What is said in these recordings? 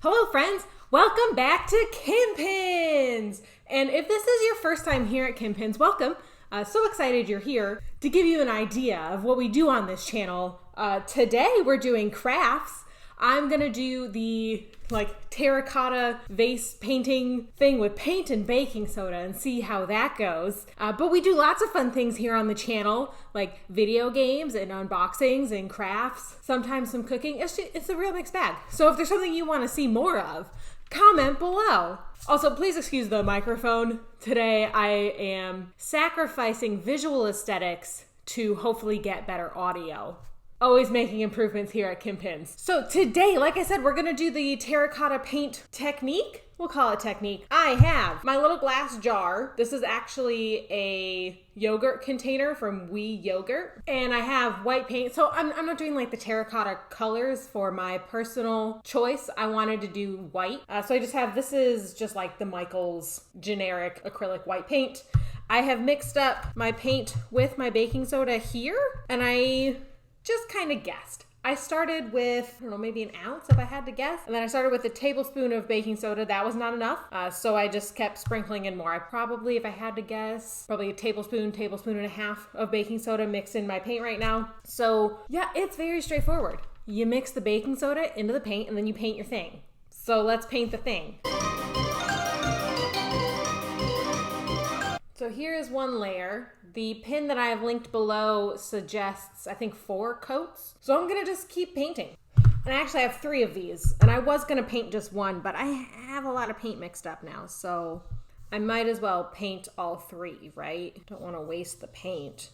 Hello friends, welcome back to Kinpins! And if this is your first time here at Kinpins, welcome. So excited you're here. To give you an idea of what we do on this channel, today we're doing crafts. I'm gonna do the Terra Cotta vase painting thing with paint and baking soda and see how that goes. But we do lots of fun things here on the channel, like video games and unboxings and crafts, sometimes some cooking. It's a real mixed bag. So if there's something you want to see more of, comment below. Also, please excuse the microphone. Today I am sacrificing visual aesthetics to hopefully get better audio. Always making improvements here at Kinpins. So today, like I said, we're gonna do the terracotta paint technique. We'll call it technique. I have my little glass jar. This is actually a yogurt container from We Yogurt. And I have white paint. So I'm not doing like the terracotta colors for my personal choice. I wanted to do white. So I just have, this is just like the Michaels generic acrylic white paint. I have mixed up my paint with my baking soda here, and I just kind of guessed. I started with, I don't know, maybe an ounce if I had to guess. And then I started with a tablespoon of baking soda. That was not enough. So I just kept sprinkling in more. I probably, if I had to guess, probably a tablespoon and a half of baking soda mixed in my paint right now. So yeah, it's very straightforward. You mix the baking soda into the paint and then you paint your thing. So let's paint the thing. So here is one layer. The pin that I have linked below suggests, I think, 4 coats. So I'm gonna just keep painting. And I actually have 3 of these, and I was gonna paint just one, but I have a lot of paint mixed up now, so I might as well paint all 3, right? Don't wanna waste the paint.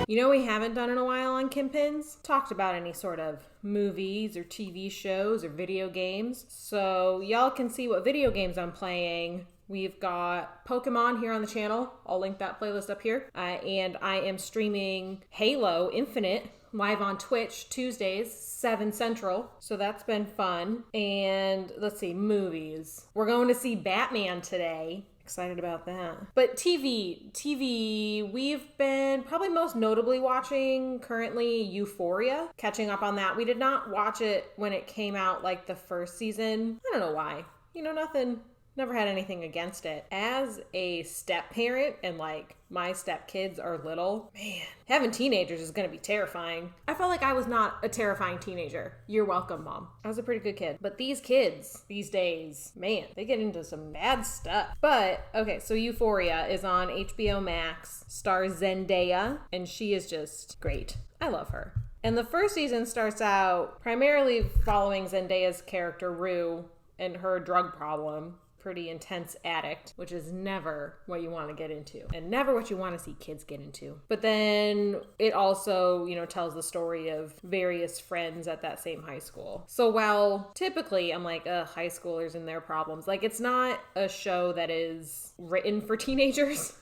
You know we haven't done in a while on Kinpins? Talked about any sort of movies or TV shows or video games. So y'all can see what video games I'm playing. We've got Pokemon here on the channel. I'll link that playlist up here. And I am streaming Halo Infinite live on Twitch Tuesdays, 7 Central. So that's been fun. And let's see, movies. We're going to see Batman today. Excited about that. But TV, we've been probably most notably watching currently Euphoria, catching up on that. We did not watch it when it came out like the first season. I don't know why. You know, nothing. Never had anything against it. As a step parent and like my step kids are little, man, having teenagers is gonna be terrifying. I felt like I was not a terrifying teenager. You're welcome, Mom. I was a pretty good kid. But these kids these days, man, they get into some bad stuff. But okay, so Euphoria is on HBO Max, stars Zendaya, and she is just great. I love her. And the first season starts out primarily following Zendaya's character Rue and her drug problem. Pretty intense addict, which is never what you want to get into and never what you want to see kids get into. But then it also, you know, tells the story of various friends at that same high school. So while typically I'm like, high schoolers and their problems, like it's not a show that is written for teenagers.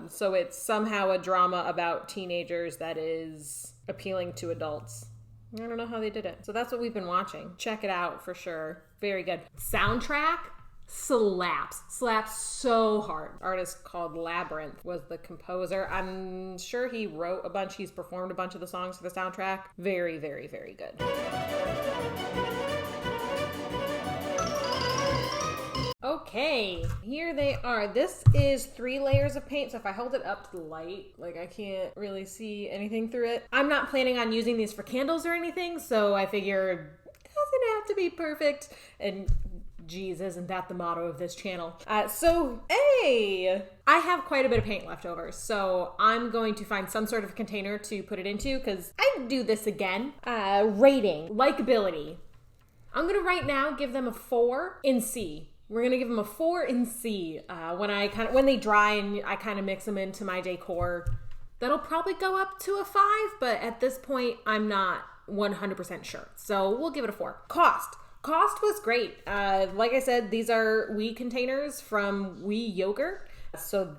So it's somehow a drama about teenagers that is appealing to adults. I don't know how they did it. So that's what we've been watching. Check it out for sure. Very good. Soundtrack slaps so hard. Artist called Labyrinth was the composer. I'm sure he wrote a bunch. He's performed a bunch of the songs for the soundtrack. Very, very, very good. Okay, here they are. This is 3 layers of paint, so if I hold it up to the light, like I can't really see anything through it. I'm not planning on using these for candles or anything, so I figured it doesn't have to be perfect. And geez, isn't that the motto of this channel? I have quite a bit of paint left over, so I'm going to find some sort of container to put it into because I do this again. Rating, likability. I'm gonna right now give them a 4 in C. We're gonna give them a 4 in C. When they dry and I kind of mix them into my decor, that'll probably go up to a 5, but at this point, I'm not 100% sure. So we'll give it a 4. Cost was great. Like I said, these are We containers from We Yogurt. So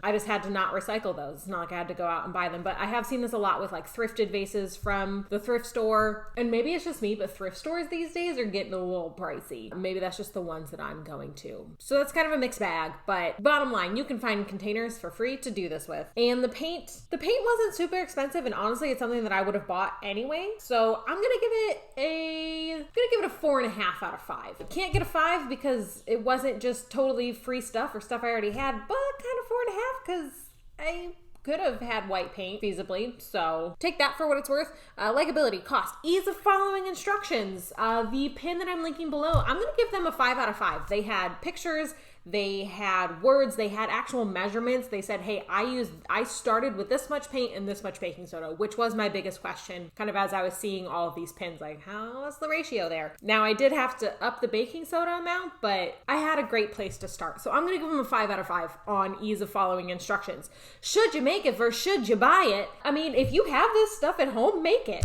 I just had to not recycle those. It's not like I had to go out and buy them, but I have seen this a lot with like thrifted vases from the thrift store. And maybe it's just me, but thrift stores these days are getting a little pricey. Maybe that's just the ones that I'm going to. So that's kind of a mixed bag, but bottom line, you can find containers for free to do this with. And the paint wasn't super expensive, and honestly, it's something that I would have bought anyway. So I'm gonna give it a 4.5 out of 5. I can't get a 5 because it wasn't just totally free stuff or stuff I already had, but kind of 4.5 because I could have had white paint feasibly, so take that for what it's worth. Likability, cost, ease of following instructions. The pin that I'm linking below, I'm gonna give them a 5 out of 5. They had pictures, they had words, they had actual measurements. They said, hey, I started with this much paint and this much baking soda, which was my biggest question, kind of as I was seeing all of these pins, like, how's the ratio there? Now, I did have to up the baking soda amount, but I had a great place to start. So I'm gonna give them a 5 out of 5 on ease of following instructions. Should you make it versus should you buy it? I mean, if you have this stuff at home, make it.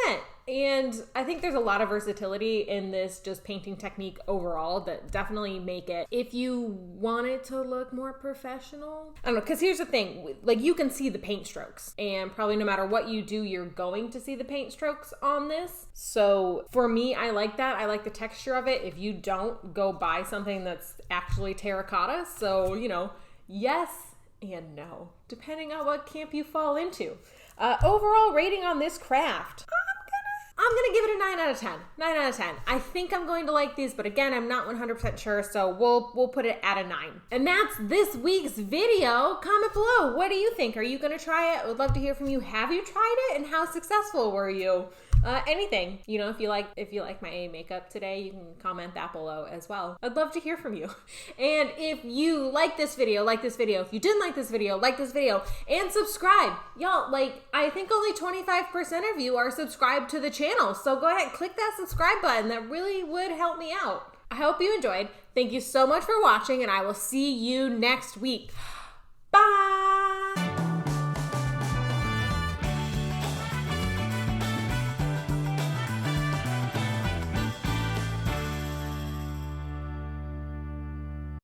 100%. And I think there's a lot of versatility in this just painting technique overall that definitely make it, if you want it to look more professional. I don't know, because here's the thing, like you can see the paint strokes, and probably no matter what you do, you're going to see the paint strokes on this. So for me, I like that. I like the texture of it. If you don't, go buy something that's actually terracotta. So, yes and no, depending on what camp you fall into. Overall rating on this craft, I'm gonna give it a 9 out of 10. 9 out of 10. I think I'm going to like these, but again, I'm not 100% sure, so we'll put it at a 9. And that's this week's video. Comment below. What do you think? Are you gonna try it? I would love to hear from you. Have you tried it, and how successful were you? Anything. If you like my makeup today, you can comment that below as well. I'd love to hear from you. And if you like this video, like this video. If you didn't like this video, like this video. And subscribe. Y'all, I think only 25% of you are subscribed to the channel. So go ahead, click that subscribe button. That really would help me out. I hope you enjoyed. Thank you so much for watching, and I will see you next week.